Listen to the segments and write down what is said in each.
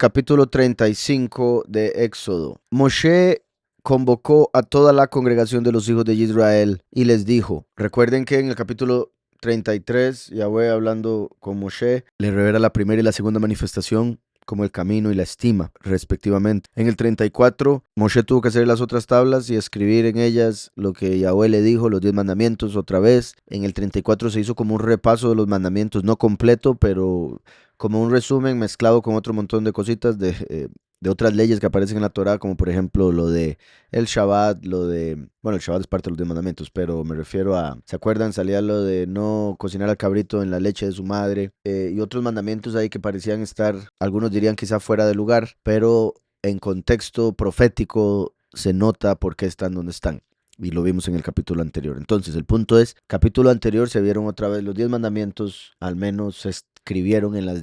capítulo 35 de Éxodo. Moshe convocó a toda la congregación de los hijos de Israel y les dijo, recuerden que en el capítulo 33, Yahweh hablando con Moshe, le revela la primera y la segunda manifestación como el camino y la estima, respectivamente. En el 34, Moshe tuvo que hacer las otras tablas y escribir en ellas lo que Yahweh le dijo, los 10 mandamientos otra vez. En el 34 se hizo como un repaso de los mandamientos, no completo, pero como un resumen mezclado con otro montón de cositas de otras leyes que aparecen en la Torá, como por ejemplo lo de el Shabbat, bueno, el Shabbat es parte de los 10 mandamientos, pero me refiero a, ¿se acuerdan? Salía lo de no cocinar al cabrito en la leche de su madre, y otros mandamientos ahí que parecían estar, algunos dirían quizá fuera de lugar, pero en contexto profético se nota por qué están donde están. Y lo vimos en el capítulo anterior. Entonces, el punto es, capítulo anterior se vieron otra vez los 10 mandamientos, al menos se escribieron en las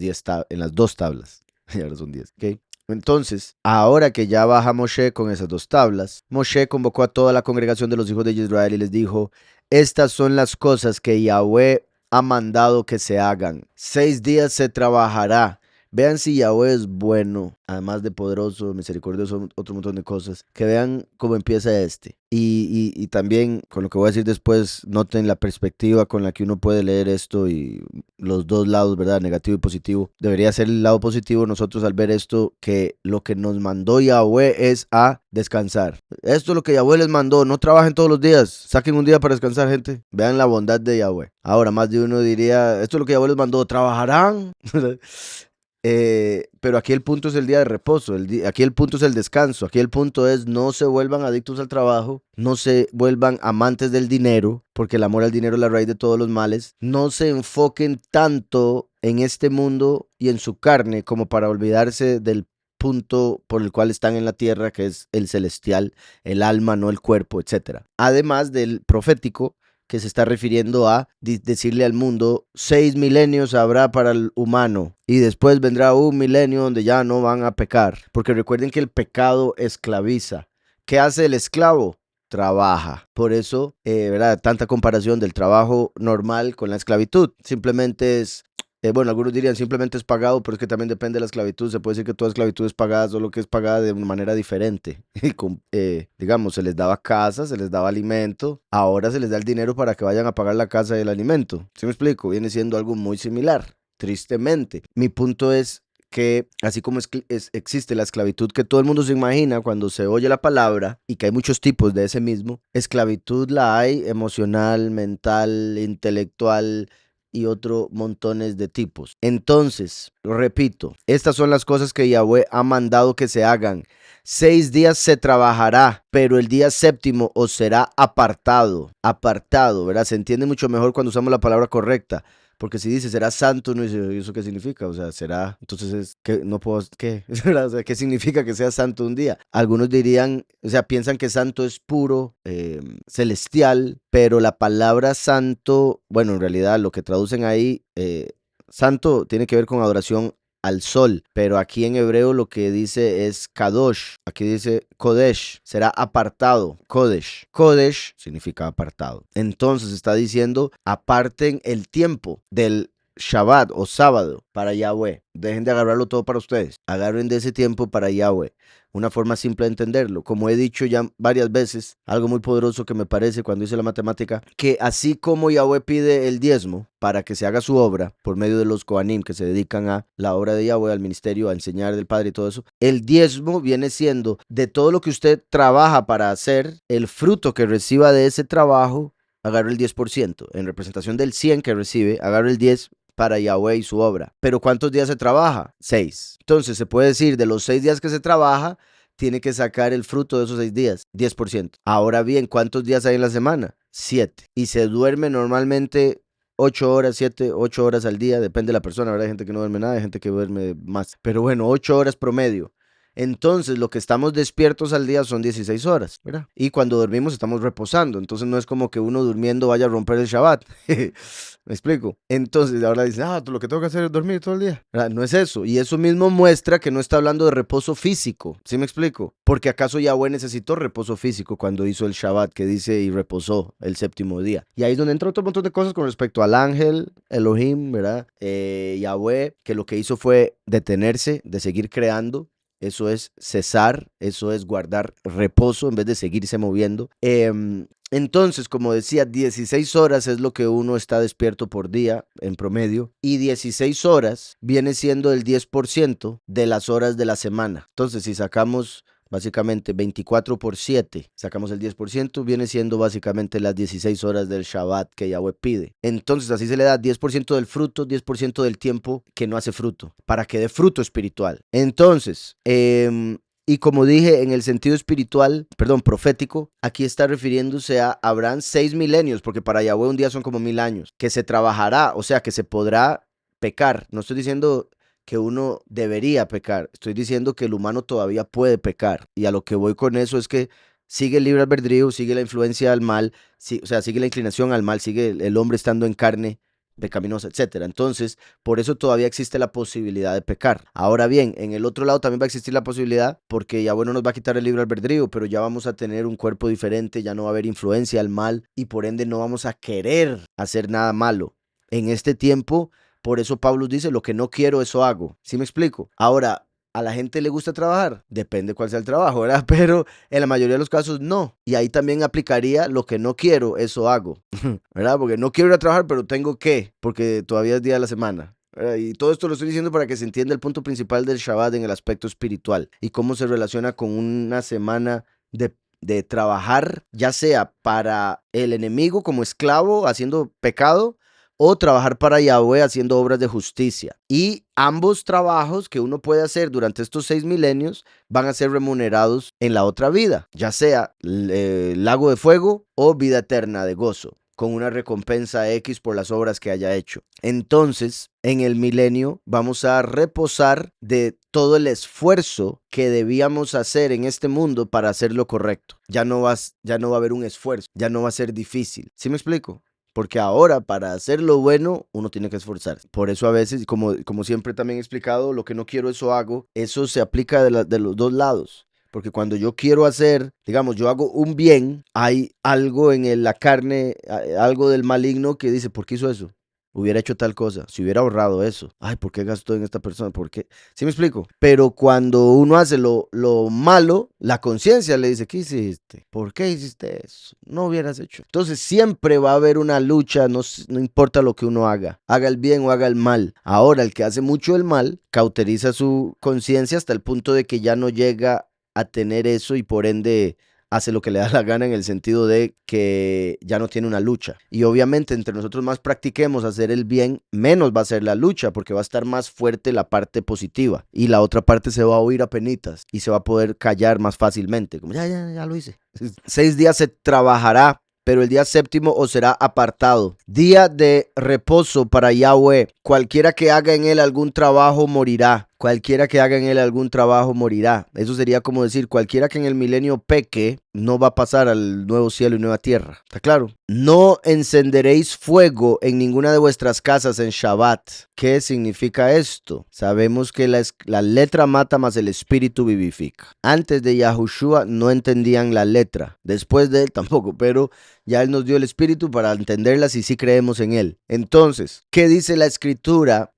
2 tablas. Y ahora son 10, ¿ok? Entonces, ahora que ya baja Moshe con esas 2 tablas, Moshe convocó a toda la congregación de los hijos de Israel y les dijo, estas son las cosas que Yahweh ha mandado que se hagan. 6 días se trabajará. Vean si Yahweh es bueno, además de poderoso, misericordioso, otro montón de cosas. Que vean cómo empieza este. Y también, con lo que voy a decir después, noten la perspectiva con la que uno puede leer esto y los dos lados, ¿verdad? Negativo y positivo. Debería ser el lado positivo nosotros al ver esto, que lo que nos mandó Yahweh es a descansar. Esto es lo que Yahweh les mandó. No trabajen todos los días. Saquen un día para descansar, gente. Vean la bondad de Yahweh. Ahora, más de uno diría, esto es lo que Yahweh les mandó. ¿Trabajarán? Pero aquí el punto es el día de reposo, aquí el punto es el descanso, aquí el punto es no se vuelvan adictos al trabajo, no se vuelvan amantes del dinero, porque el amor al dinero es la raíz de todos los males, no se enfoquen tanto en este mundo y en su carne como para olvidarse del punto por el cual están en la tierra, que es el celestial, el alma, no el cuerpo, etc. Además del profético, que se está refiriendo a decirle al mundo, 6 milenios habrá para el humano y después vendrá un milenio donde ya no van a pecar, porque recuerden que el pecado esclaviza. ¿Qué hace el esclavo? Trabaja. Por eso, ¿verdad? Tanta comparación del trabajo normal con la esclavitud. Simplemente es bueno, algunos dirían simplemente es pagado, pero es que también depende de la esclavitud. Se puede decir que toda esclavitud es pagada, solo que es pagada de una manera diferente. Digamos, se les daba casa, se les daba alimento, ahora se les da el dinero para que vayan a pagar la casa y el alimento. ¿Sí me explico? Viene siendo algo muy similar, tristemente. Mi punto es que así como existe la esclavitud que todo el mundo se imagina cuando se oye la palabra, y que hay muchos tipos de ese mismo, esclavitud la hay emocional, mental, intelectual, y otros montones de tipos. Entonces, repito, estas son las cosas que Yahweh ha mandado que se hagan. 6 días se trabajará, pero el día séptimo os será apartado. Apartado, ¿verdad? Se entiende mucho mejor cuando usamos la palabra correcta. Porque si dice será santo, no dice, ¿y eso qué significa? O sea, será, entonces es que no puedo, ¿qué? O sea, ¿qué significa que sea santo un día? Algunos dirían, o sea, piensan que santo es puro, celestial, pero la palabra santo, bueno, en realidad lo que traducen ahí, santo tiene que ver con adoración al sol, pero aquí en hebreo lo que dice es kadosh, aquí dice kodesh, será apartado, kodesh. Kodesh significa apartado. Entonces está diciendo, aparten el tiempo del Shabbat o sábado para Yahweh. Dejen de agarrarlo todo para ustedes. Agarren de ese tiempo para Yahweh. Una forma simple de entenderlo. Como he dicho ya varias veces, algo muy poderoso que me parece cuando hice la matemática, que así como Yahweh pide el diezmo para que se haga su obra por medio de los Kohanim que se dedican a la obra de Yahweh, al ministerio, a enseñar del Padre y todo eso, el diezmo viene siendo de todo lo que usted trabaja para hacer, el fruto que reciba de ese trabajo, agarra el 10%. En representación del 100 que recibe, agarra el 10 para Yahweh y su obra. ¿Pero cuántos días se trabaja? 6. Entonces se puede decir, de los 6 días que se trabaja, tiene que sacar el fruto de esos 6 días, 10%. Ahora bien, ¿cuántos días hay en la semana? 7. Y se duerme normalmente 8 horas, 7, 8 horas al día, depende de la persona, ¿verdad? Hay gente que no duerme nada, hay gente que duerme más. Pero bueno, 8 horas promedio. Entonces, lo que estamos despiertos al día son 16 horas, ¿verdad? Y cuando dormimos estamos reposando. Entonces, no es como que uno durmiendo vaya a romper el Shabbat. ¿Me explico? Entonces, ahora dicen, lo que tengo que hacer es dormir todo el día. ¿Verdad? No es eso. Y eso mismo muestra que no está hablando de reposo físico. ¿Sí me explico? Porque acaso Yahweh necesitó reposo físico cuando hizo el Shabbat, que dice y reposó el séptimo día. Y ahí es donde entra otro montón de cosas con respecto al ángel, Elohim, ¿verdad? Yahweh, que lo que hizo fue detenerse de seguir creando. Eso es cesar, eso es guardar reposo en vez de seguirse moviendo. Entonces, como decía, 16 horas es lo que uno está despierto por día en promedio, y 16 horas viene siendo el 10% de las horas de la semana. Entonces, si sacamos básicamente 24 por 7, sacamos el 10%, viene siendo básicamente las 16 horas del Shabbat que Yahweh pide. Entonces así se le da 10% del fruto, 10% del tiempo que no hace fruto, para que dé fruto espiritual. Entonces, y como dije, en el sentido espiritual, perdón, profético, aquí está refiriéndose a habrán 6 milenios, porque para Yahweh un día son como 1000 años, que se trabajará, o sea, que se podrá pecar. No estoy diciendo que uno debería pecar. Estoy diciendo que el humano todavía puede pecar. Y a lo que voy con eso es que sigue el libre albedrío, sigue la influencia al mal, o sea, sigue la inclinación al mal, sigue el hombre estando en carne pecaminosa, etcétera. Entonces, por eso todavía existe la posibilidad de pecar. Ahora bien, en el otro lado también va a existir la posibilidad, porque ya bueno nos va a quitar el libre albedrío, pero ya vamos a tener un cuerpo diferente, ya no va a haber influencia al mal y por ende no vamos a querer hacer nada malo. En este tiempo, por eso Pablo dice, lo que no quiero, eso hago. ¿Sí me explico? Ahora, ¿a la gente le gusta trabajar? Depende cuál sea el trabajo, ¿verdad? Pero en la mayoría de los casos no. Y ahí también aplicaría lo que no quiero, eso hago, ¿verdad? Porque no quiero ir a trabajar, pero tengo que, porque todavía es día de la semana. Y todo esto lo estoy diciendo para que se entienda el punto principal del Shabbat en el aspecto espiritual y cómo se relaciona con una semana de trabajar, ya sea para el enemigo como esclavo haciendo pecado, o trabajar para Yahweh haciendo obras de justicia. Y ambos trabajos que uno puede hacer durante estos 6 milenios van a ser remunerados en la otra vida, ya sea lago de fuego o vida eterna de gozo, con una recompensa X por las obras que haya hecho. Entonces, en el milenio vamos a reposar de todo el esfuerzo que debíamos hacer en este mundo para hacer lo correcto. Ya no va a haber un esfuerzo, ya no va a ser difícil. ¿Sí me explico? Porque ahora para hacer lo bueno uno tiene que esforzarse. Por eso a veces, como siempre también he explicado, lo que no quiero eso hago, eso se aplica de los dos lados. Porque cuando yo quiero hacer, digamos, yo hago un bien, hay algo en la carne, algo del maligno que dice, ¿por qué hizo eso? Hubiera hecho tal cosa, si hubiera ahorrado eso. Ay, ¿por qué gastó en esta persona? ¿Por qué? ¿Sí me explico? Pero cuando uno hace lo malo, la conciencia le dice, ¿qué hiciste? ¿Por qué hiciste eso? No hubieras hecho. Entonces siempre va a haber una lucha, no importa lo que uno haga el bien o haga el mal. Ahora, el que hace mucho el mal, cauteriza su conciencia hasta el punto de que ya no llega a tener eso y por ende hace lo que le da la gana en el sentido de que ya no tiene una lucha. Y obviamente entre nosotros más practiquemos hacer el bien, menos va a ser la lucha porque va a estar más fuerte la parte positiva y la otra parte se va a oír a penitas y se va a poder callar más fácilmente. Como ya lo hice. 6 días se trabajará, pero el día séptimo os será apartado. Día de reposo para Yahweh. Cualquiera que haga en él algún trabajo morirá. Cualquiera que haga en él algún trabajo morirá. Eso sería como decir, cualquiera que en el milenio peque, no va a pasar al nuevo cielo y nueva tierra. ¿Está claro? No encenderéis fuego en ninguna de vuestras casas en Shabbat. ¿Qué significa esto? Sabemos que la letra mata, más el espíritu vivifica. Antes de Yahushua no entendían la letra. Después de él tampoco, pero ya él nos dio el espíritu para entenderlas y sí creemos en él. Entonces, ¿qué dice la escritura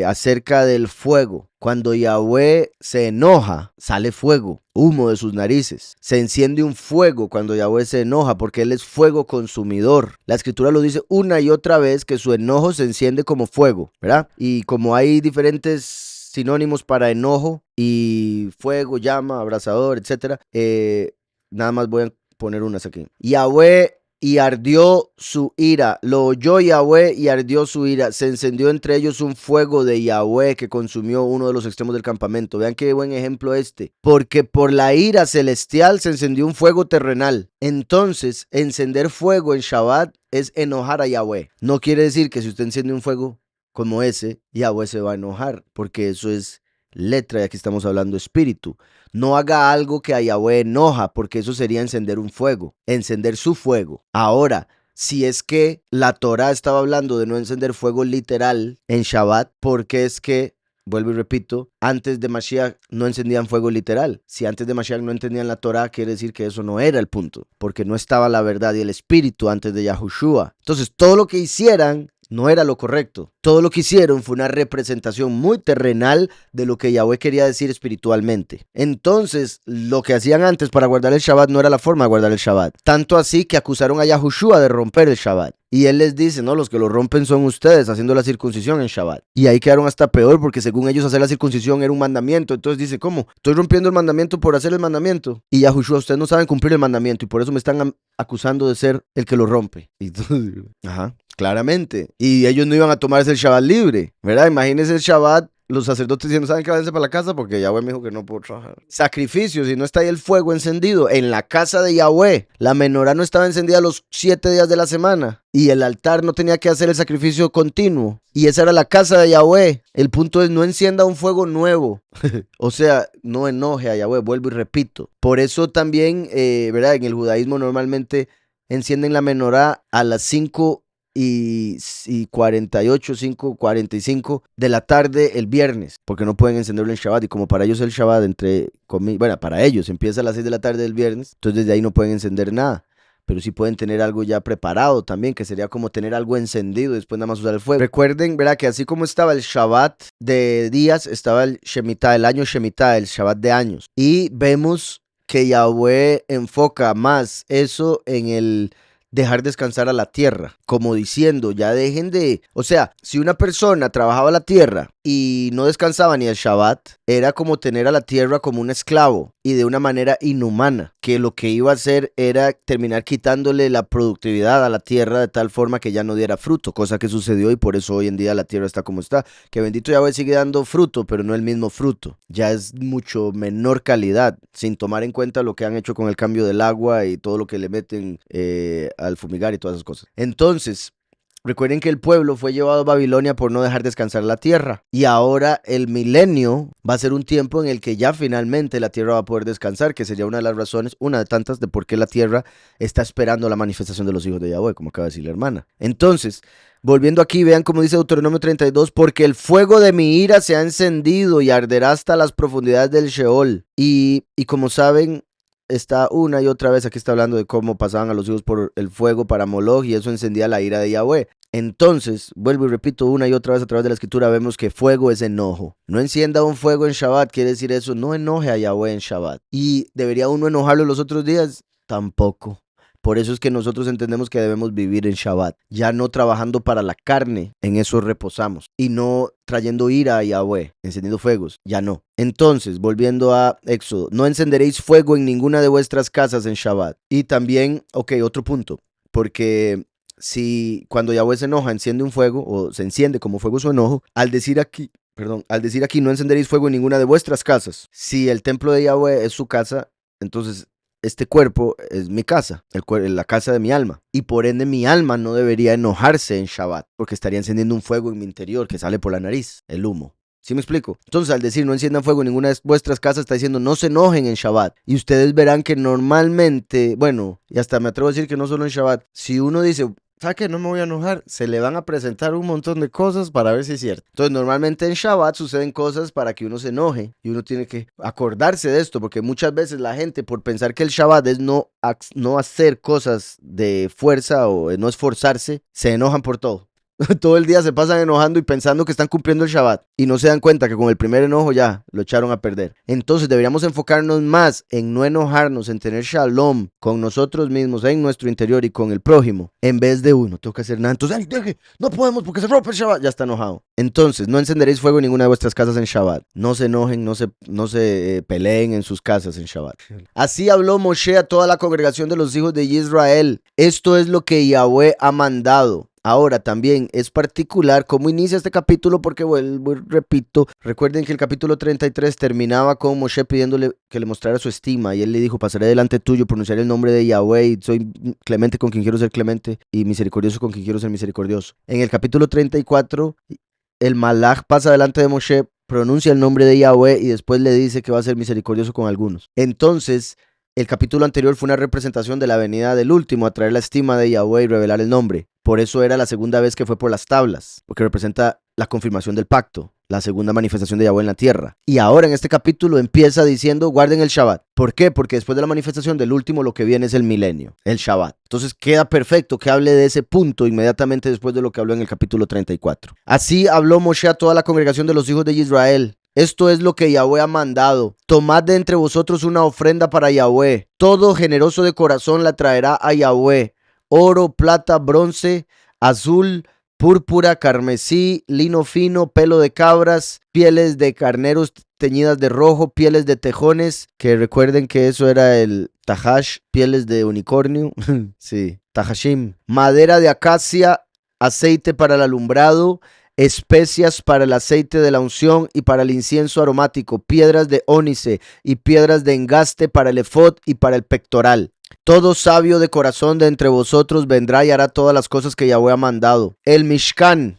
acerca del fuego? Cuando Yahweh se enoja, sale fuego, humo de sus narices. Se enciende un fuego cuando Yahweh se enoja porque Él es fuego consumidor. La escritura lo dice una y otra vez que su enojo se enciende como fuego, ¿verdad? Y como hay diferentes sinónimos para enojo y fuego, llama, abrasador, etcétera, nada más voy a poner unas aquí. Yahweh y ardió su ira. Lo oyó Yahweh y ardió su ira. Se encendió entre ellos un fuego de Yahweh que consumió uno de los extremos del campamento. Vean qué buen ejemplo este. Porque por la ira celestial se encendió un fuego terrenal. Entonces, encender fuego en Shabbat es enojar a Yahweh. No quiere decir que si usted enciende un fuego como ese, Yahweh se va a enojar, porque eso es letra, y aquí estamos hablando espíritu. No haga algo que a Yahweh enoja, porque eso sería encender un fuego, encender su fuego. Ahora, si es que la Torah estaba hablando de no encender fuego literal en Shabbat, porque es que, vuelvo y repito, antes de Mashiach no encendían fuego literal. Si antes de Mashiach no entendían la Torah, quiere decir que eso no era el punto, porque no estaba la verdad y el espíritu antes de Yahushua. Entonces, todo lo que hicieran no era lo correcto. Todo lo que hicieron fue una representación muy terrenal de lo que Yahweh quería decir espiritualmente. Entonces, lo que hacían antes para guardar el Shabbat no era la forma de guardar el Shabbat. Tanto así que acusaron a Yahushua de romper el Shabbat. Y él les dice, no, los que lo rompen son ustedes haciendo la circuncisión en Shabbat. Y ahí quedaron hasta peor porque según ellos hacer la circuncisión era un mandamiento. Entonces dice, ¿cómo? Estoy rompiendo el mandamiento por hacer el mandamiento. Y Yahushua, ustedes no saben cumplir el mandamiento y por eso me están acusando de ser el que lo rompe. Y entonces, ajá, claramente. Y ellos no iban a tomarse el Shabbat libre, ¿verdad? Imagínense el Shabbat. Los sacerdotes diciendo, ¿saben qué? Váyanse para la casa porque Yahweh me dijo que no puedo trabajar. Sacrificios, y no está ahí el fuego encendido en la casa de Yahweh. La menorá no estaba encendida los 7 días de la semana. Y el altar no tenía que hacer el sacrificio continuo. Y esa era la casa de Yahweh. El punto es, no encienda un fuego nuevo. O sea, no enoje a Yahweh, vuelvo y repito. Por eso también, ¿verdad? En el judaísmo normalmente encienden la menorá a las 5:48, 5:45 de la tarde el viernes, porque no pueden encenderlo en Shabbat, y como para ellos el Shabbat bueno, para ellos empieza a las 6 de la tarde del viernes, entonces desde ahí no pueden encender nada, pero sí pueden tener algo ya preparado también, que sería como tener algo encendido y después nada más usar el fuego. Recuerden, ¿verdad? Que así como estaba el Shabbat de días, estaba el Shemitah, el año Shemitah, el Shabbat de años, y vemos que Yahweh enfoca más eso en el dejar descansar a la tierra, como diciendo, ya dejen de, o sea, si una persona trabajaba la tierra y no descansaba ni el Shabbat, era como tener a la tierra como un esclavo y de una manera inhumana, que lo que iba a hacer era terminar quitándole la productividad a la tierra de tal forma que ya no diera fruto, cosa que sucedió y por eso hoy en día la tierra está como está, que bendito Yahweh sigue dando fruto, pero no el mismo fruto, ya es mucho menor calidad, sin tomar en cuenta lo que han hecho con el cambio del agua y todo lo que le meten al fumigar y todas esas cosas. Entonces, recuerden que el pueblo fue llevado a Babilonia por no dejar descansar la tierra. Y ahora el milenio va a ser un tiempo en el que ya finalmente la tierra va a poder descansar, que sería una de las razones, una de tantas, de por qué la tierra está esperando la manifestación de los hijos de Yahweh, como acaba de decir la hermana. Entonces, volviendo aquí, vean como dice Deuteronomio 32, porque el fuego de mi ira se ha encendido y arderá hasta las profundidades del Sheol. Y como saben, está una y otra vez, aquí está hablando de cómo pasaban a los hijos por el fuego para Moloch y eso encendía la ira de Yahweh. Entonces, vuelvo y repito una y otra vez a través de la escritura, vemos que fuego es enojo. No encienda un fuego en Shabbat, quiere decir eso, no enoje a Yahweh en Shabbat. ¿Y debería uno enojarlo los otros días? Tampoco. Por eso es que nosotros entendemos que debemos vivir en Shabbat, ya no trabajando para la carne, en eso reposamos, y no trayendo ira a Yahweh, encendiendo fuegos, ya no. Entonces, volviendo a Éxodo, no encenderéis fuego en ninguna de vuestras casas en Shabbat. Y también, otro punto, porque si cuando Yahweh se enoja, enciende un fuego, o se enciende como fuego su enojo, al decir aquí, no encenderéis fuego en ninguna de vuestras casas. Si el templo de Yahweh es su casa, entonces este cuerpo es mi casa, la casa de mi alma. Y por ende mi alma no debería enojarse en Shabbat, porque estaría encendiendo un fuego en mi interior que sale por la nariz, el humo. ¿Sí me explico? Entonces al decir no enciendan fuego en ninguna de vuestras casas, está diciendo no se enojen en Shabbat. Y ustedes verán que normalmente, bueno, y hasta me atrevo a decir que no solo en Shabbat, si uno dice, ¿sabe qué? No me voy a enojar, se le van a presentar un montón de cosas para ver si es cierto. Entonces normalmente en Shabbat suceden cosas para que uno se enoje y uno tiene que acordarse de esto, porque muchas veces la gente por pensar que el Shabbat es no hacer cosas de fuerza o no esforzarse, se enojan por todo. Todo el día se pasan enojando y pensando que están cumpliendo el Shabbat y no se dan cuenta que con el primer enojo ya lo echaron a perder. Entonces deberíamos enfocarnos más en no enojarnos, en tener shalom con nosotros mismos, en nuestro interior y con el prójimo, en vez de uno, tengo que hacer nada. Entonces, no podemos porque se rompe el Shabbat, ya está enojado. Entonces, no encenderéis fuego en ninguna de vuestras casas en Shabbat. No se enojen, no se peleen en sus casas en Shabbat. Así habló Moshe a toda la congregación de los hijos de Israel. Esto es lo que Yahweh ha mandado. Ahora también es particular cómo inicia este capítulo porque vuelvo y repito, recuerden que el capítulo 33 terminaba con Moshe pidiéndole que le mostrara su estima y él le dijo, pasaré delante tuyo, pronunciaré el nombre de Yahweh y soy clemente con quien quiero ser clemente y misericordioso con quien quiero ser misericordioso. En el capítulo 34 el Malach pasa delante de Moshe, pronuncia el nombre de Yahweh y después le dice que va a ser misericordioso con algunos. Entonces, el capítulo anterior fue una representación de la venida del último a traer la estima de Yahweh y revelar el nombre. Por eso era la segunda vez que fue por las tablas, porque representa la confirmación del pacto, la segunda manifestación de Yahweh en la tierra. Y ahora en este capítulo empieza diciendo, guarden el Shabbat. ¿Por qué? Porque después de la manifestación del último lo que viene es el milenio, el Shabbat. Entonces queda perfecto que hable de ese punto inmediatamente después de lo que habló en el capítulo 34. Así habló Moshe a toda la congregación de los hijos de Israel. Esto es lo que Yahweh ha mandado. Tomad de entre vosotros una ofrenda para Yahweh. Todo generoso de corazón la traerá a Yahweh. Oro, plata, bronce, azul, púrpura, carmesí, lino fino, pelo de cabras, pieles de carneros teñidas de rojo, pieles de tejones, que recuerden que eso era el tahash, pieles de unicornio, sí, tahashim, madera de acacia, aceite para el alumbrado, especias para el aceite de la unción y para el incienso aromático, piedras de ónice y piedras de engaste para el efod y para el pectoral. Todo sabio de corazón de entre vosotros vendrá y hará todas las cosas que Yahweh ha mandado. El Mishkan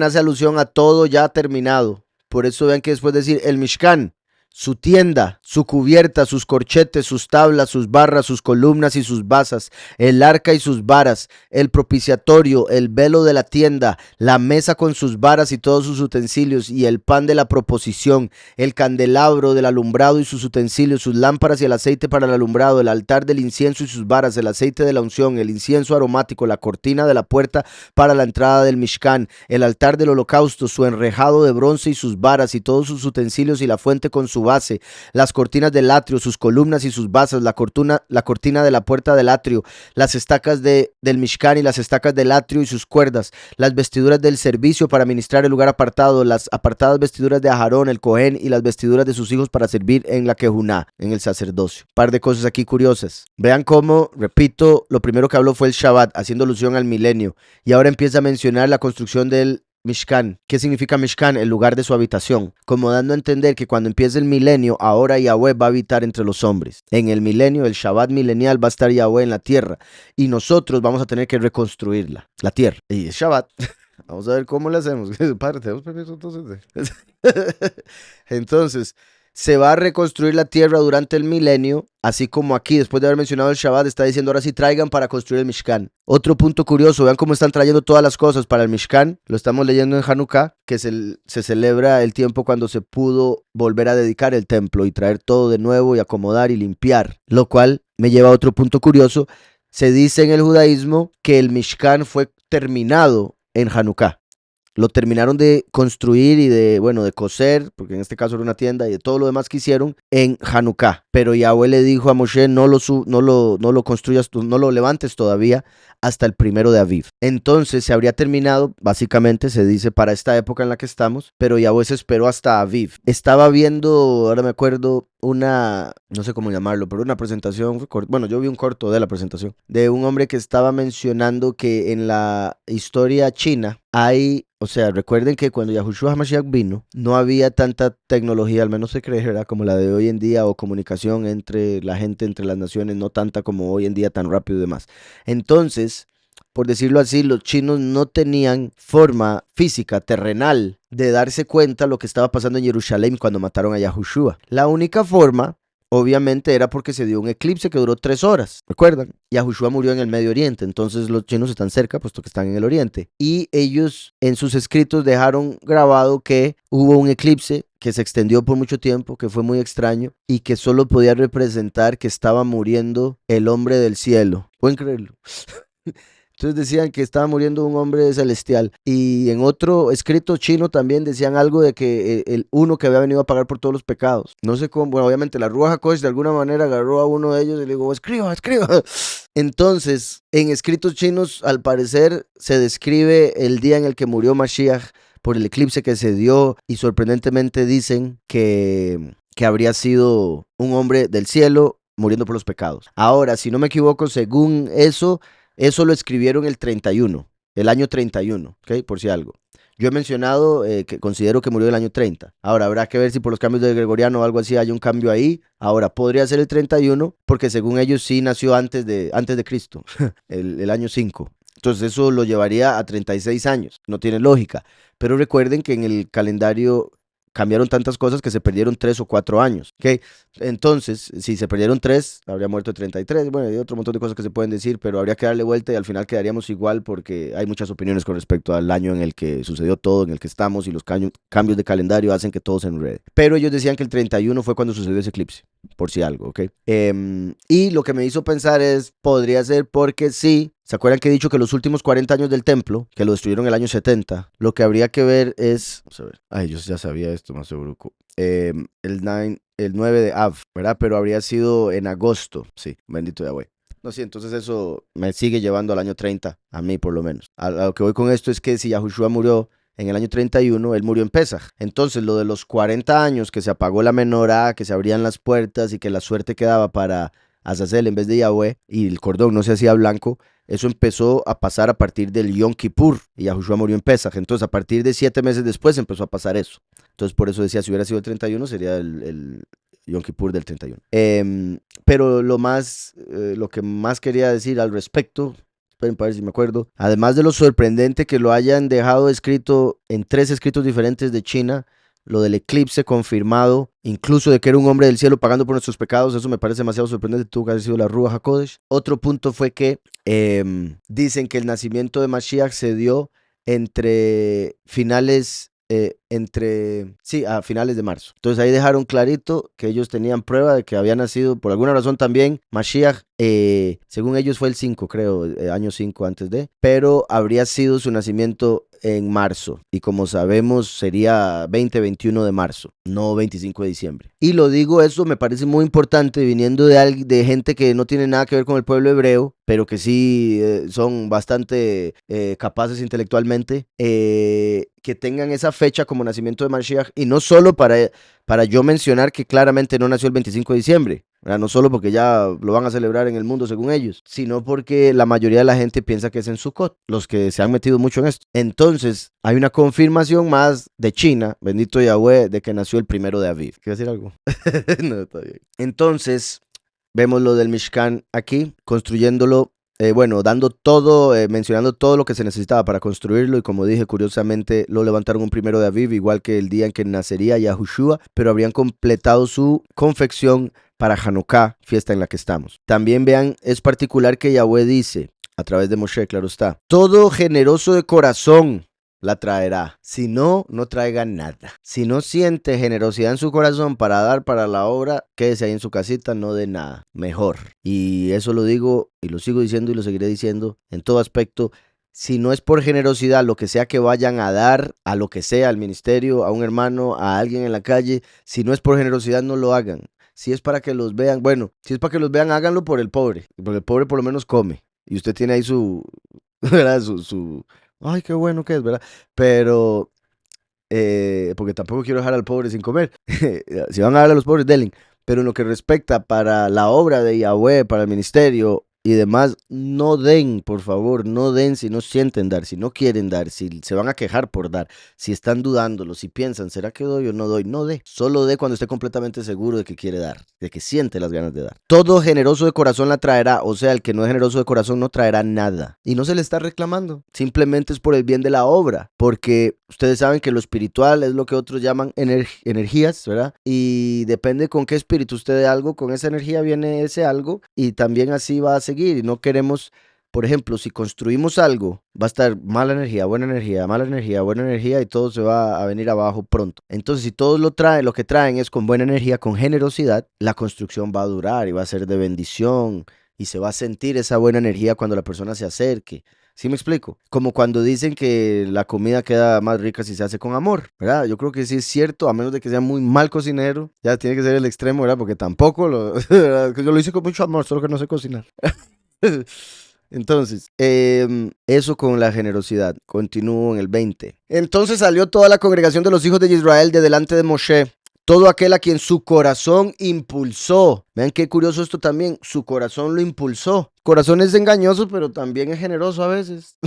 hace alusión a todo ya terminado. Por eso vean que después de decir el Mishkan, su tienda, su cubierta, sus corchetes, sus tablas, sus barras, sus columnas y sus basas, el arca y sus varas, el propiciatorio, el velo de la tienda, la mesa con sus varas y todos sus utensilios, y el pan de la proposición, el candelabro del alumbrado y sus utensilios, sus lámparas y el aceite para el alumbrado, el altar del incienso y sus varas, el aceite de la unción, el incienso aromático, la cortina de la puerta para la entrada del Mishkan, el altar del holocausto, su enrejado de bronce y sus varas y todos sus utensilios y la fuente con su base, las cortinas del atrio, sus columnas y sus basas, la cortina de la puerta del atrio, las estacas del Mishkan y las estacas del atrio y sus cuerdas, las vestiduras del servicio para ministrar el lugar apartado, las apartadas vestiduras de Aharón, el Cohen, y las vestiduras de sus hijos para servir en la Kejuná, en el sacerdocio. Par de cosas aquí curiosas. Vean cómo, repito, lo primero que habló fue el Shabbat, haciendo alusión al milenio, y ahora empieza a mencionar la construcción del Mishkan. ¿Qué significa Mishkan? El lugar de su habitación. Como dando a entender que cuando empiece el milenio, ahora Yahweh va a habitar entre los hombres. En el milenio, el Shabbat milenial, va a estar Yahweh en la tierra. Y nosotros vamos a tener que reconstruirla, la tierra. Y es Shabbat. Vamos a ver cómo le hacemos. Padre, ¿tenemos permiso entonces? Entonces, se va a reconstruir la tierra durante el milenio, así como aquí, después de haber mencionado el Shabbat, está diciendo ahora sí traigan para construir el Mishkan. Otro punto curioso, vean cómo están trayendo todas las cosas para el Mishkan. Lo estamos leyendo en Hanukkah, que se celebra el tiempo cuando se pudo volver a dedicar el templo y traer todo de nuevo y acomodar y limpiar. Lo cual me lleva a otro punto curioso. Se dice en el judaísmo que el Mishkan fue terminado en Hanukkah. Lo terminaron de construir y de coser, porque en este caso era una tienda, y de todo lo demás que hicieron en Hanukkah. Pero Yahweh le dijo a Moshe, no lo construyas, no lo levantes todavía hasta el 1 de Aviv. Entonces se habría terminado, básicamente se dice para esta época en la que estamos, pero Yahweh se esperó hasta Aviv. Estaba viendo, ahora me acuerdo, no sé cómo llamarlo, pero una presentación, yo vi un corto de la presentación, de un hombre que estaba mencionando que en la historia china recuerden que cuando Yahushua HaMashiach vino, no había tanta tecnología, al menos se cree, ¿verdad? Como la de hoy en día, o comunicación entre la gente, entre las naciones, no tanta como hoy en día, tan rápido y demás. Entonces, por decirlo así, los chinos no tenían forma física, terrenal, de darse cuenta lo que estaba pasando en Jerusalén cuando mataron a Yahushua. La única forma, obviamente, era porque se dio un eclipse que duró 3 horas. ¿Recuerdan? Yahushua murió en el Medio Oriente, entonces los chinos están cerca, puesto que están en el Oriente. Y ellos en sus escritos dejaron grabado que hubo un eclipse que se extendió por mucho tiempo, que fue muy extraño y que solo podía representar que estaba muriendo el hombre del cielo. ¿Pueden creerlo? Entonces decían que estaba muriendo un hombre celestial. Y en otro escrito chino también decían algo de que el uno que había venido a pagar por todos los pecados. No sé cómo, obviamente la Ruach HaKodesh de alguna manera agarró a uno de ellos y le dijo, escriba. Entonces, en escritos chinos, al parecer, se describe el día en el que murió Mashiach por el eclipse que se dio, y sorprendentemente dicen que habría sido un hombre del cielo muriendo por los pecados. Ahora, si no me equivoco, según eso lo escribieron el año 31, ¿ok? Por si algo. Yo he mencionado que considero que murió el año 30. Ahora, habrá que ver si por los cambios de Gregoriano o algo así hay un cambio ahí. Ahora, podría ser el 31, porque según ellos sí nació antes de Cristo, el año 5. Entonces eso lo llevaría a 36 años. No tiene lógica. Pero recuerden que en el calendario cambiaron tantas cosas que se perdieron 3 o 4 años. ¿Ok? Entonces, si se perdieron 3, habría muerto 33. Bueno, hay otro montón de cosas que se pueden decir, pero habría que darle vuelta y al final quedaríamos igual porque hay muchas opiniones con respecto al año en el que sucedió todo, en el que estamos y los cambios de calendario hacen que todo se enrede. Pero ellos decían que el 31 fue cuando sucedió ese eclipse, por si algo, ¿ok? Y lo que me hizo pensar es, podría ser porque sí. ¿Se acuerdan que he dicho que los últimos 40 años del templo, que lo destruyeron en el año 70, lo que habría que ver es... Vamos a ver. Ay, yo ya sabía esto, más seguro. El 9 de Av, ¿verdad? Pero habría sido en agosto. Sí, bendito Yahweh. No, sí, entonces eso me sigue llevando al año 30, a mí por lo menos. A lo que voy con esto es que si Yahushua murió en el año 31, él murió en Pesaj. Entonces, lo de los 40 años que se apagó la menorá, que se abrían las puertas y que la suerte quedaba para Azazel en vez de Yahweh y el cordón no se hacía blanco, eso empezó a pasar a partir del Yom Kippur y Yahushua murió en Pesaj. Entonces, a partir de 7 meses después empezó a pasar eso. Entonces, por eso decía, si hubiera sido el 31, sería el Yom Kippur del 31. Pero lo que más quería decir al respecto, esperen para ver si me acuerdo, además de lo sorprendente que lo hayan dejado escrito en 3 escritos diferentes de China, lo del eclipse confirmado, incluso de que era un hombre del cielo pagando por nuestros pecados, eso me parece demasiado sorprendente, tuvo que haber sido la Ruach HaKodesh. Otro punto fue que dicen que el nacimiento de Mashiach se dio entre finales a finales de marzo. Entonces ahí dejaron clarito que ellos tenían prueba de que había nacido, por alguna razón también, Mashiach, según ellos fue el 5, creo, año 5 antes de, pero habría sido su nacimiento en marzo, y como sabemos sería 20-21 de marzo, no 25 de diciembre. Y lo digo, eso me parece muy importante viniendo de gente que no tiene nada que ver con el pueblo hebreo, pero que sí son bastante capaces intelectualmente, que tengan esa fecha como nacimiento de Mashiach, y no solo para yo mencionar que claramente no nació el 25 de diciembre, ¿verdad? No solo porque ya lo van a celebrar en el mundo según ellos, sino porque la mayoría de la gente piensa que es en Sukkot, los que se han metido mucho en esto. Entonces, hay una confirmación más de China, bendito Yahweh, de que nació el 1 de Aviv. ¿Quieres decir algo? No, está bien. Entonces, vemos lo del Mishkan aquí, construyéndolo, dando todo, mencionando todo lo que se necesitaba para construirlo, y como dije, curiosamente lo levantaron un 1 de Aviv, igual que el día en que nacería Yahushua, pero habrían completado su confección para Hanukkah, fiesta en la que estamos. También vean, es particular que Yahweh dice, a través de Moshe, claro está, todo generoso de corazón la traerá. Si no, no traiga nada. Si no siente generosidad en su corazón para dar para la obra, quédese ahí en su casita, no dé nada. Mejor. Y eso lo digo y lo sigo diciendo y lo seguiré diciendo en todo aspecto. Si no es por generosidad, lo que sea que vayan a dar, a lo que sea, al ministerio, a un hermano, a alguien en la calle, si no es por generosidad, no lo hagan. Si es para que los vean, bueno, si es para que los vean, háganlo por el pobre. Porque el pobre por lo menos come. Y usted tiene ahí ¿verdad? Ay, qué bueno que es, ¿verdad? Pero, porque tampoco quiero dejar al pobre sin comer. Si van a darle a los pobres, denle. Pero en lo que respecta para la obra de Yahweh, para el ministerio y demás, no den, por favor, no den si no sienten dar, si no quieren dar, si se van a quejar por dar, si están dudándolo, si piensan, ¿será que doy o no doy? No dé, solo dé cuando esté completamente seguro de que quiere dar, de que siente las ganas de dar. Todo generoso de corazón la traerá, o sea, el que no es generoso de corazón no traerá nada. Y no se le está reclamando, simplemente es por el bien de la obra, porque ustedes saben que lo espiritual es lo que otros llaman energías, ¿verdad? Y depende con qué espíritu usted dé algo, con esa energía viene ese algo, y también así va a seguir. Y no queremos, por ejemplo, si construimos algo, va a estar mala energía, buena energía, mala energía, buena energía, y todo se va a venir abajo pronto. Entonces, si todos lo que traen es con buena energía, con generosidad, la construcción va a durar y va a ser de bendición, y se va a sentir esa buena energía cuando la persona se acerque. ¿Sí me explico? Como cuando dicen que la comida queda más rica si se hace con amor, ¿verdad? Yo creo que sí es cierto, a menos de que sea muy mal cocinero, ya tiene que ser el extremo, ¿verdad? Porque tampoco ¿verdad? Yo lo hice con mucho amor, solo que no sé cocinar. Entonces, eso con la generosidad. Continúo en el 20. Entonces salió toda la congregación de los hijos de Israel de delante de Moshe, todo aquel a quien su corazón impulsó. Vean qué curioso esto también, su corazón lo impulsó. Corazón es engañoso, pero también es generoso a veces.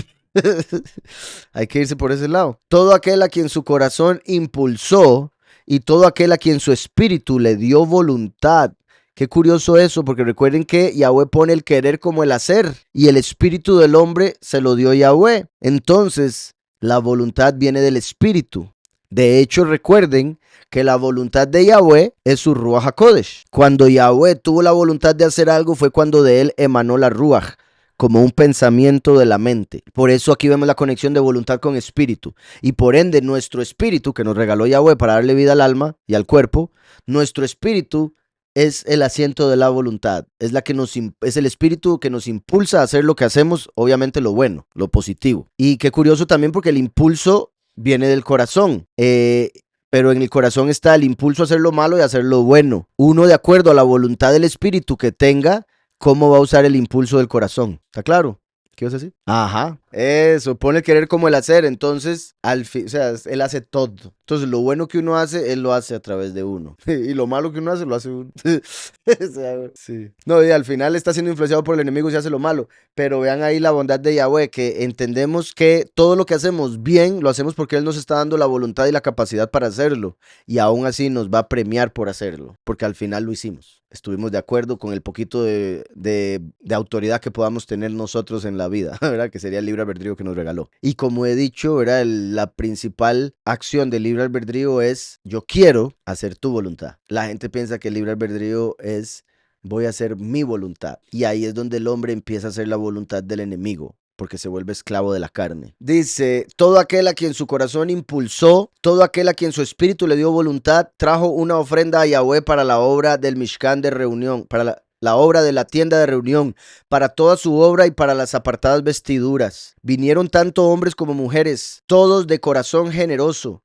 Hay que irse por ese lado. Todo aquel a quien su corazón impulsó y todo aquel a quien su espíritu le dio voluntad. Qué curioso eso, porque recuerden que Yahweh pone el querer como el hacer y el espíritu del hombre se lo dio Yahweh. Entonces, la voluntad viene del espíritu. De hecho, recuerden que la voluntad de Yahweh es su Ruach HaKodesh. Cuando Yahweh tuvo la voluntad de hacer algo fue cuando de él emanó la Ruach, como un pensamiento de la mente. Por eso aquí vemos la conexión de voluntad con espíritu. Y por ende, nuestro espíritu, que nos regaló Yahweh para darle vida al alma y al cuerpo, nuestro espíritu es el asiento de la voluntad, es el espíritu que nos impulsa a hacer lo que hacemos, obviamente lo bueno, lo positivo. Y qué curioso también porque el impulso viene del corazón, pero en el corazón está el impulso a hacer lo malo y a hacer lo bueno. Uno de acuerdo a la voluntad del espíritu que tenga, cómo va a usar el impulso del corazón. ¿Está claro? ¿Qué vas a decir? Ajá, eso, pone el querer como el hacer, entonces, o sea, él hace todo. Entonces, lo bueno que uno hace, él lo hace a través de uno. Y lo malo que uno hace, lo hace uno. O sea, sí. No, y al final está siendo influenciado por el enemigo y se hace lo malo. Pero vean ahí la bondad de Yahweh, que entendemos que todo lo que hacemos bien, lo hacemos porque Él nos está dando la voluntad y la capacidad para hacerlo. Y aún así nos va a premiar por hacerlo, porque al final lo hicimos. Estuvimos de acuerdo con el poquito de autoridad que podamos tener nosotros en la vida, ¿verdad? Que sería el libre albedrío que nos regaló. Y como he dicho, ¿verdad? La principal acción del libre albedrío es yo quiero hacer tu voluntad. La gente piensa que el libre albedrío es voy a hacer mi voluntad. Y ahí es donde el hombre empieza a hacer la voluntad del enemigo, porque se vuelve esclavo de la carne. Dice, todo aquel a quien su corazón impulsó, todo aquel a quien su espíritu le dio voluntad, trajo una ofrenda a Yahweh para la obra del Mishkan de reunión, para la obra de la tienda de reunión, para toda su obra y para las apartadas vestiduras. Vinieron tanto hombres como mujeres, todos de corazón generoso.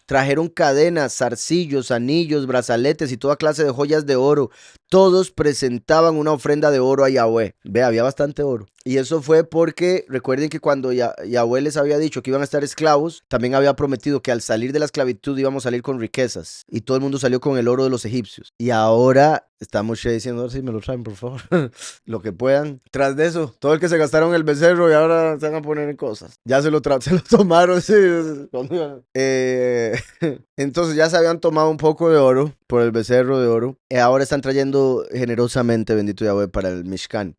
Trajeron cadenas, zarcillos, anillos, brazaletes y toda clase de joyas de oro. Todos presentaban una ofrenda de oro a Yahweh. Ve, había bastante oro. Y eso fue porque, recuerden que cuando Yahweh les había dicho que iban a estar esclavos, también había prometido que al salir de la esclavitud íbamos a salir con riquezas. Y todo el mundo salió con el oro de los egipcios. Y ahora estamos diciendo, sí, me lo traen, por favor. Lo que puedan. Tras de eso, todo el que se gastaron el becerro y ahora se van a poner en cosas. Ya se lo tomaron, sí. Entonces ya se habían tomado un poco de oro por el becerro de oro. Ahora están trayendo generosamente, bendito Yahweh, para el Mishkan.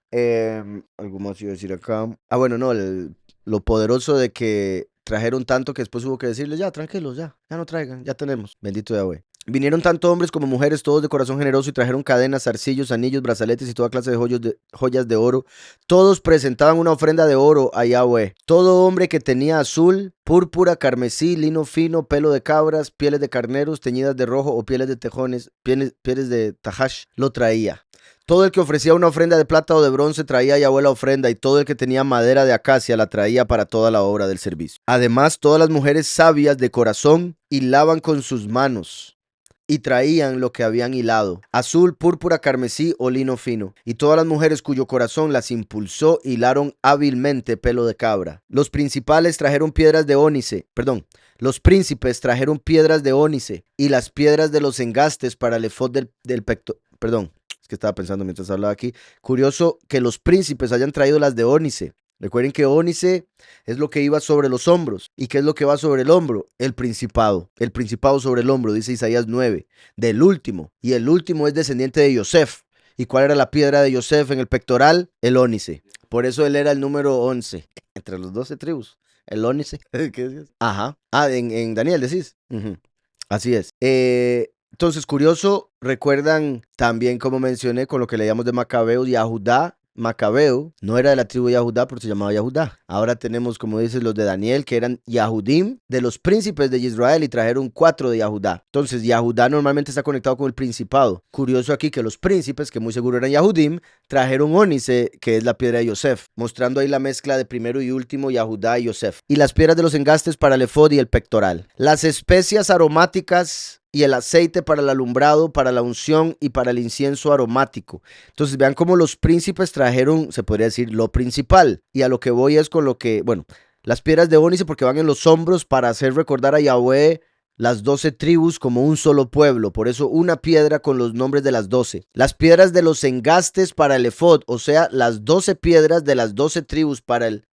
Algo más iba a decir acá. Ah, bueno, no, lo poderoso de que trajeron tanto que después hubo que decirles, ya, tranquilos, ya no traigan, ya tenemos. Bendito Yahweh. Vinieron tanto hombres como mujeres, todos de corazón generoso, y trajeron cadenas, zarcillos, anillos, brazaletes y toda clase de joyas de oro. Todos presentaban una ofrenda de oro a Yahweh. Todo hombre que tenía azul, púrpura, carmesí, lino fino, pelo de cabras, pieles de carneros teñidas de rojo o pieles de tejones, pieles de tajash, lo traía. Todo el que ofrecía una ofrenda de plata o de bronce traía a Yahweh la ofrenda, y todo el que tenía madera de acacia la traía para toda la obra del servicio. Además, todas las mujeres sabias de corazón hilaban con sus manos y traían lo que habían hilado, azul, púrpura, carmesí o lino fino. Y todas las mujeres cuyo corazón las impulsó hilaron hábilmente pelo de cabra. Los principales trajeron piedras de ónice, los príncipes trajeron piedras de ónice y las piedras de los engastes para el efod del pecto. Es que estaba pensando mientras hablaba aquí. Curioso que los príncipes hayan traído las de ónice. Recuerden que ónice es lo que iba sobre los hombros. ¿Y qué es lo que va sobre el hombro? El principado sobre el hombro, dice Isaías 9, del último. Y el último es descendiente de Yosef. ¿Y cuál era la piedra de Yosef en el pectoral? El ónice. Por eso él era el número 11 entre los 12 tribus. El ónice. ¿Qué decías? Ajá. Ah, en Daniel decís. Así es. Entonces, curioso, recuerdan también, como mencioné, con lo que leíamos de Macabeo, Yahudá. Macabeo no era de la tribu de Yahudá, pero se llamaba Yahudá. Ahora tenemos, como dices, los de Daniel, que eran Yahudim, de los príncipes de Israel, y trajeron 4 de Yahudá. Entonces, Yahudá normalmente está conectado con el principado. Curioso aquí que los príncipes, que muy seguro eran Yahudim, trajeron ónice, que es la piedra de Yosef, mostrando ahí la mezcla de primero y último, Yahudá y Yosef. Y las piedras de los engastes para el efod y el pectoral. Las especias aromáticas y el aceite para el alumbrado, para la unción y para el incienso aromático. Entonces vean cómo los príncipes trajeron, se podría decir, lo principal. Y a lo que voy es con lo que, las piedras de ónice porque van en los hombros para hacer recordar a Yahweh las 12 tribus como un solo pueblo. Por eso una piedra con los nombres de las 12. Las piedras de los engastes para el efod, o sea, las 12 piedras de las 12 tribus para el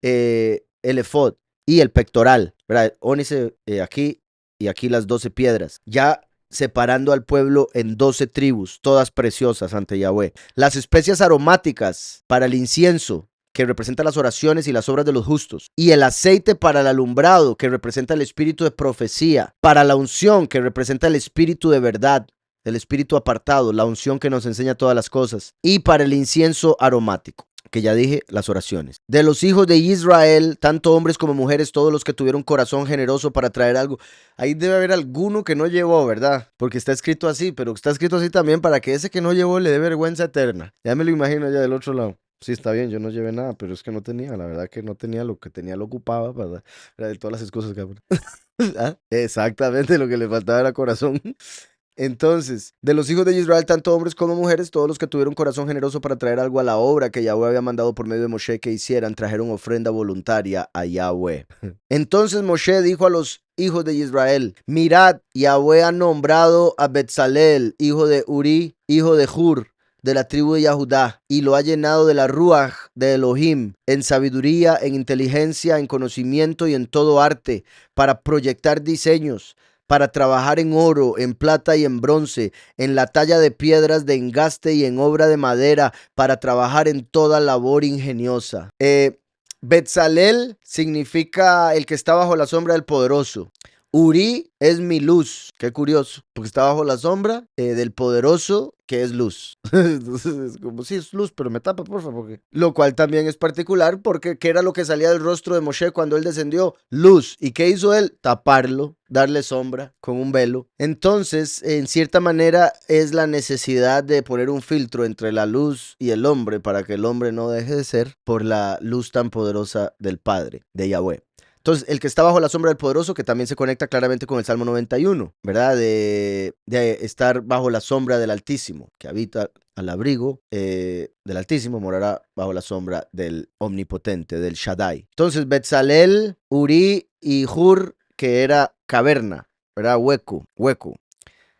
efod y el pectoral, ¿verdad? Ónice aquí y aquí las 12 piedras. Ya separando al pueblo en 12 tribus, todas preciosas ante Yahweh. Las especias aromáticas para el incienso, que representa las oraciones y las obras de los justos, y el aceite para el alumbrado, que representa el espíritu de profecía, para la unción, que representa el espíritu de verdad, el espíritu apartado, la unción que nos enseña todas las cosas, y para el incienso aromático, que ya dije, las oraciones. De los hijos de Israel, tanto hombres como mujeres, todos los que tuvieron corazón generoso para traer algo. Ahí debe haber alguno que no llevó, ¿verdad? Porque está escrito así, pero está escrito así también para que ese que no llevó le dé vergüenza eterna. Ya me lo imagino allá del otro lado. Sí, está bien, yo no llevé nada, pero es que no tenía, la verdad que no tenía lo que tenía, lo ocupaba para de todas las excusas que... ¿Ah? Exactamente, lo que le faltaba era corazón. Entonces, de los hijos de Israel, tanto hombres como mujeres, todos los que tuvieron corazón generoso para traer algo a la obra que Yahweh había mandado por medio de Moshe que hicieran, trajeron ofrenda voluntaria a Yahweh. Entonces Moshe dijo a los hijos de Israel: mirad, Yahweh ha nombrado a Betzalel, hijo de Uri, hijo de Hur, de la tribu de Yahudá, y lo ha llenado de la Ruach de Elohim, en sabiduría, en inteligencia, en conocimiento y en todo arte, para proyectar diseños, para trabajar en oro, en plata y en bronce, en la talla de piedras de engaste y en obra de madera, para trabajar en toda labor ingeniosa. Betzalel significa el que está bajo la sombra del poderoso. Uri es mi luz. Qué curioso, porque está bajo la sombra del poderoso, que es luz. Entonces es como si es luz, pero me tapa, por favor. Porque... Lo cual también es particular, porque ¿qué era lo que salía del rostro de Moshe cuando él descendió? Luz. ¿Y qué hizo él? Taparlo, darle sombra con un velo. Entonces, en cierta manera, es la necesidad de poner un filtro entre la luz y el hombre para que el hombre no deje de ser por la luz tan poderosa del Padre, de Yahweh. Entonces, el que está bajo la sombra del poderoso, que también se conecta claramente con el Salmo 91, ¿verdad? De estar bajo la sombra del Altísimo, que habita al abrigo del Altísimo, morará bajo la sombra del Omnipotente, del Shaddai. Entonces, Betzalel, Uri y Hur, que era caverna, ¿verdad? Hueco.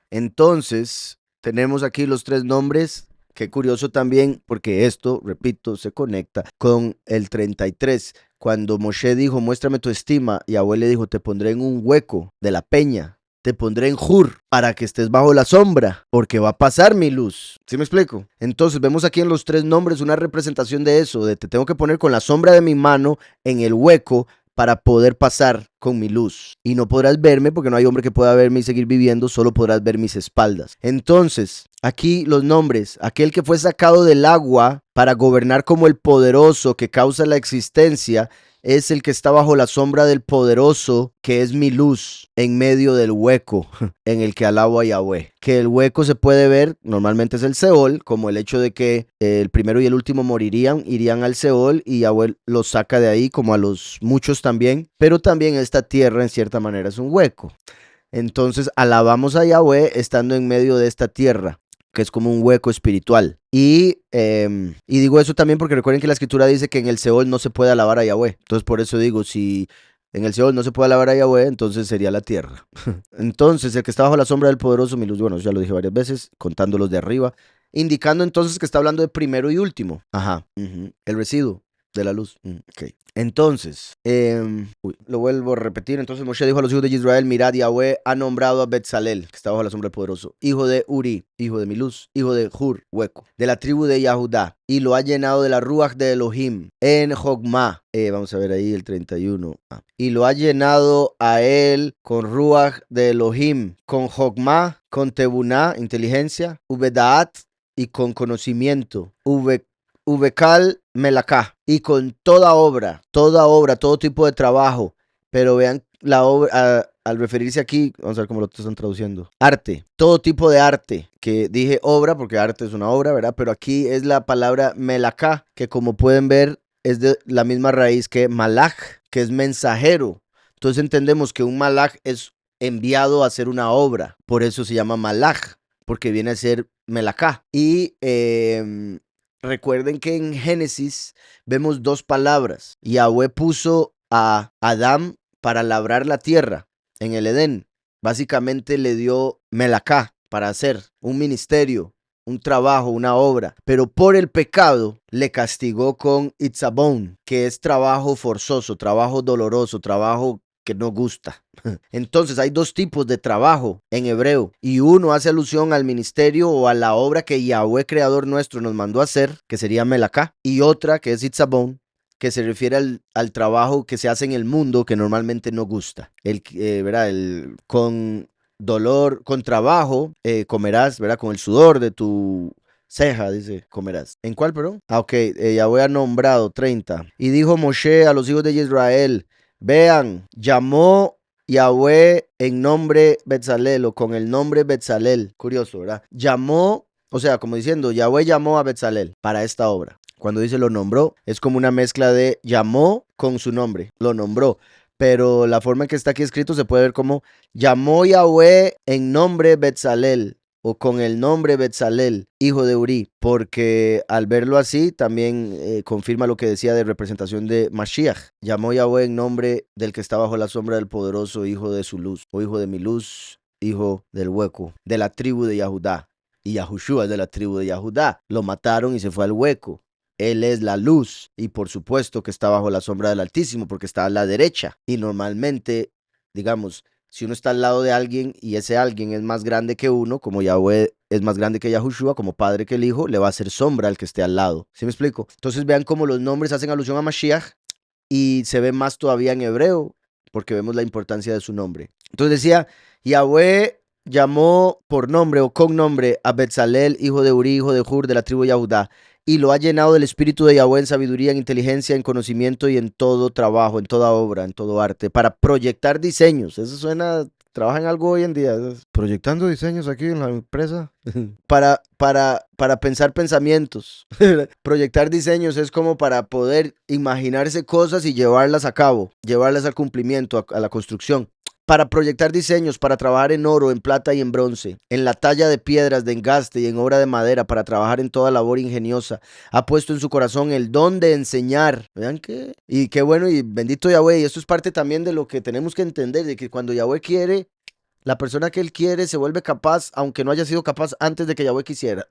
Entonces, tenemos aquí los tres nombres. Qué curioso también, porque esto, repito, se conecta con el 33. Cuando Moshe dijo, muéstrame tu estima, y Yahweh le dijo, te pondré en un hueco de la peña, te pondré en Hur para que estés bajo la sombra, porque va a pasar mi luz. ¿Sí me explico? Entonces vemos aquí en los tres nombres una representación de eso, de te tengo que poner con la sombra de mi mano en el hueco para poder pasar con mi luz. Y no podrás verme porque no hay hombre que pueda verme y seguir viviendo, solo podrás ver mis espaldas. Entonces, aquí los nombres: aquel que fue sacado del agua para gobernar como el poderoso que causa la existencia, es el que está bajo la sombra del poderoso, que es mi luz, en medio del hueco en el que alabo a Yahweh. Que el hueco se puede ver, normalmente es el Seol, como el hecho de que el primero y el último morirían, irían al Seol y Yahweh los saca de ahí, como a los muchos también. Pero también esta tierra en cierta manera es un hueco. Entonces alabamos a Yahweh estando en medio de esta tierra, que es como un hueco espiritual. Y digo eso también porque recuerden que la escritura dice que en el Seol no se puede alabar a Yahweh. Entonces por eso digo, si en el Seol no se puede alabar a Yahweh, entonces sería la tierra. Entonces el que está bajo la sombra del poderoso, mi luz, bueno, ya lo dije varias veces, contando los de arriba, indicando entonces que está hablando de primero y último. Ajá, el residuo de la luz. Ok. Entonces, lo vuelvo a repetir. Entonces Moshe dijo a los hijos de Israel: mirad, Yahweh ha nombrado a Betzalel, que está bajo la sombra del poderoso, hijo de Uri, hijo de mi luz, hijo de Hur, hueco, de la tribu de Yahudá, y lo ha llenado de la Ruach de Elohim, en Jogma. Vamos a ver ahí el 31. Y lo ha llenado a él con Ruach de Elohim, con Jogma, con Tebuná, inteligencia, Ubedaat, y con conocimiento, Ubekal Melacá, y con toda obra, todo tipo de trabajo. Pero vean la obra, al referirse aquí, vamos a ver cómo lo están traduciendo. Arte, todo tipo de arte, que dije obra porque arte es una obra, ¿verdad? Pero aquí es la palabra Melacá, que como pueden ver es de la misma raíz que malach, que es mensajero. Entonces entendemos que un malach es enviado a hacer una obra, por eso se llama malach, porque viene a ser Melacá. Y recuerden que en Génesis vemos dos palabras. Yahweh puso a Adán para labrar la tierra en el Edén. Básicamente le dio Melacá para hacer un ministerio, un trabajo, una obra. Pero por el pecado le castigó con Itzabón, que es trabajo forzoso, trabajo doloroso, trabajo que no gusta. Entonces hay dos tipos de trabajo en hebreo y uno hace alusión al ministerio o a la obra que Yahweh creador nuestro nos mandó a hacer, que sería Melacá, y otra que es Itzabón, que se refiere al trabajo que se hace en el mundo que normalmente no gusta. ¿Verdad? Con dolor, con trabajo, comerás, ¿verdad? Con el sudor de tu ceja, dice, comerás. ¿En cuál, perdón? Ok, Yahweh ha nombrado 30. Y dijo Moshe a los hijos de Israel, vean, llamó Yahweh en nombre Betzalel o con el nombre Betzalel. Curioso, ¿verdad? Llamó, o sea, como diciendo, Yahweh llamó a Betzalel para esta obra. Cuando dice lo nombró, es como una mezcla de llamó con su nombre, lo nombró. Pero la forma en que está aquí escrito se puede ver como llamó Yahweh en nombre Betzalel o con el nombre Betzalel, hijo de Uri, porque al verlo así también confirma lo que decía de representación de Mashiach. Llamó Yahweh en nombre del que está bajo la sombra del poderoso, hijo de su luz, o hijo de mi luz, hijo del hueco, de la tribu de Yahudá. Y Yahushua es de la tribu de Yahudá. Lo mataron y se fue al hueco. Él es la luz y por supuesto que está bajo la sombra del Altísimo porque está a la derecha. Y normalmente, digamos, si uno está al lado de alguien y ese alguien es más grande que uno, como Yahweh es más grande que Yahushua, como padre que el hijo, le va a hacer sombra al que esté al lado. ¿Sí me explico? Entonces vean cómo los nombres hacen alusión a Mashiach y se ve más todavía en hebreo porque vemos la importancia de su nombre. Entonces decía, Yahweh llamó por nombre o con nombre a Betzalel, hijo de Uri, hijo de Hur, de la tribu de Yahudá, y lo ha llenado del espíritu de Yahweh en sabiduría, en inteligencia, en conocimiento y en todo trabajo, en toda obra, en todo arte, para proyectar diseños. Eso suena, trabaja en algo hoy en día. Proyectando diseños aquí en la empresa. para pensar pensamientos. Proyectar diseños es como para poder imaginarse cosas y llevarlas a cabo, llevarlas al cumplimiento, a la construcción. Para proyectar diseños, para trabajar en oro, en plata y en bronce, en la talla de piedras, de engaste y en obra de madera, para trabajar en toda labor ingeniosa. Ha puesto en su corazón el don de enseñar. ¿Vean qué? Y qué bueno y bendito Yahweh. Y esto es parte también de lo que tenemos que entender, de que cuando Yahweh quiere, la persona que él quiere se vuelve capaz, aunque no haya sido capaz antes de que Yahweh quisiera.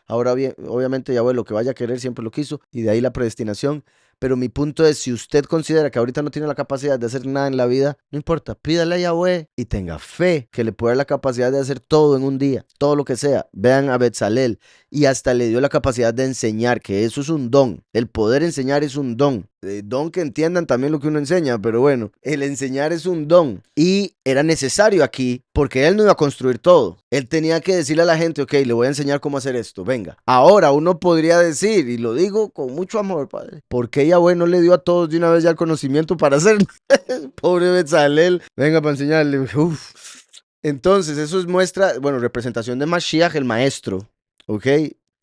Ahora bien, obviamente Yahweh lo que vaya a querer siempre lo quiso, y de ahí la predestinación. Pero mi punto es, si usted considera que ahorita no tiene la capacidad de hacer nada en la vida, no importa, pídale a Yahweh y tenga fe que le puede dar la capacidad de hacer todo en un día, todo lo que sea. Vean a Betzalel y hasta le dio la capacidad de enseñar, que eso es un don. El poder enseñar es un don. Don que entiendan también lo que uno enseña, pero bueno, el enseñar es un don y era necesario aquí porque él no iba a construir todo. Él tenía que decirle a la gente, ok, le voy a enseñar cómo hacer esto, venga. Ahora uno podría decir, y lo digo con mucho amor, padre, ¿por qué Yahweh no le dio a todos de una vez ya el conocimiento para hacerlo? Pobre Betzalel, venga para enseñarle. Uf. Entonces, eso es muestra, bueno, representación de Mashiach, el maestro, ¿ok?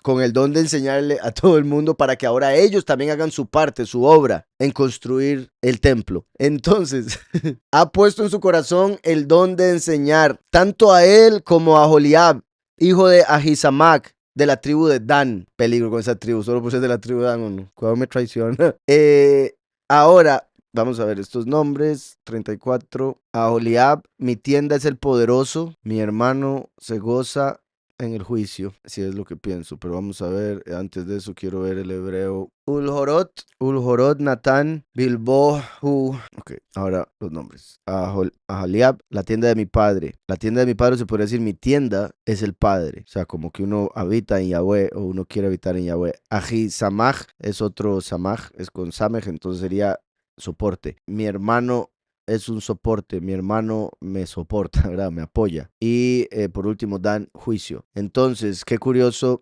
Con el don de enseñarle a todo el mundo para que ahora ellos también hagan su parte, su obra en construir el templo. Entonces, ha puesto en su corazón el don de enseñar tanto a él como a Joliab, hijo de Ahisamac, de la tribu de Dan. Peligro con esa tribu, solo por ser de la tribu de Dan, o no. Cuidado, me traiciona. Ahora, vamos a ver estos nombres. 34. Aholiab, mi tienda es el poderoso. Mi hermano se goza en el juicio. Si es lo que pienso. Pero vamos a ver. Antes de eso quiero ver el hebreo. Ulhorot, Natán, Bilbohu. Ok, ahora los nombres. Aholiab, la tienda de mi padre. La tienda de mi padre se podría decir mi tienda es el padre. O sea, como que uno habita en Yahweh o uno quiere habitar en Yahweh. Ahisamach es otro Samach, es con Samech, entonces sería soporte. Mi hermano es un soporte, mi hermano me soporta, ¿verdad? Me apoya. Y por último, dan juicio. Entonces, qué curioso,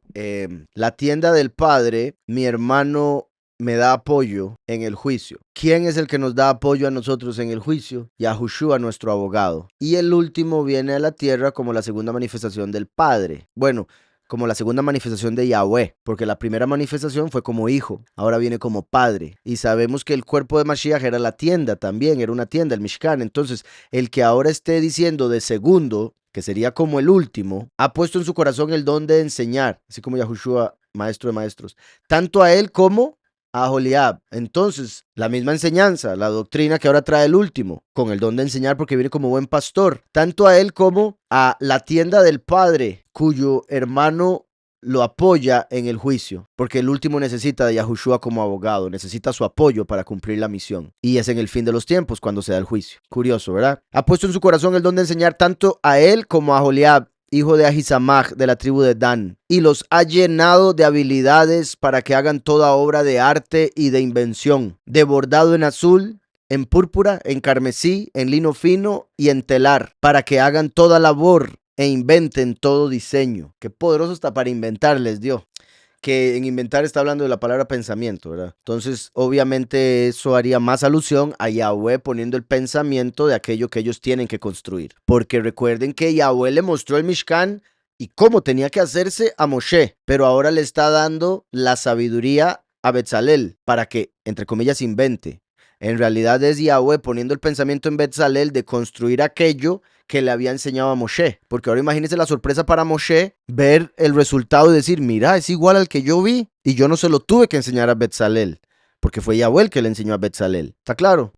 la tienda del Padre, mi hermano me da apoyo en el juicio. ¿Quién es el que nos da apoyo a nosotros en el juicio? Yahushua, nuestro abogado. Y el último viene a la tierra como la segunda manifestación del Padre. Bueno, como la segunda manifestación de Yahweh, porque la primera manifestación fue como hijo, ahora viene como padre. Y sabemos que el cuerpo de Mashiach era la tienda también, era una tienda, el Mishkan. Entonces, el que ahora esté diciendo de segundo, que sería como el último, ha puesto en su corazón el don de enseñar, así como Yahushua, maestro de maestros, tanto a él como a Joliab. Entonces, la misma enseñanza, la doctrina que ahora trae el último, con el don de enseñar porque viene como buen pastor, tanto a él como a la tienda del Padre, cuyo hermano lo apoya en el juicio, porque el último necesita de Yahushua como abogado, necesita su apoyo para cumplir la misión. Y es en el fin de los tiempos cuando se da el juicio. Curioso, ¿verdad? Ha puesto en su corazón el don de enseñar tanto a él como a Joliab, hijo de Ahisamach, de la tribu de Dan, y los ha llenado de habilidades para que hagan toda obra de arte y de invención, de bordado en azul, en púrpura, en carmesí, en lino fino y en telar, para que hagan toda labor e inventen todo diseño. Qué poderoso está para inventar, les dio. Que en inventar está hablando de la palabra pensamiento, ¿verdad? Entonces, obviamente eso haría más alusión a Yahweh poniendo el pensamiento de aquello que ellos tienen que construir. Porque recuerden que Yahweh le mostró el Mishkan y cómo tenía que hacerse a Moshe, pero ahora le está dando la sabiduría a Betzalel para que, entre comillas, invente. En realidad es Yahweh poniendo el pensamiento en Betzalel de construir aquello que le había enseñado a Moshe. Porque ahora imagínense la sorpresa para Moshe ver el resultado y decir, mira, es igual al que yo vi y yo no se lo tuve que enseñar a Betzalel, porque fue Yahweh el que le enseñó a Betzalel. ¿Está claro?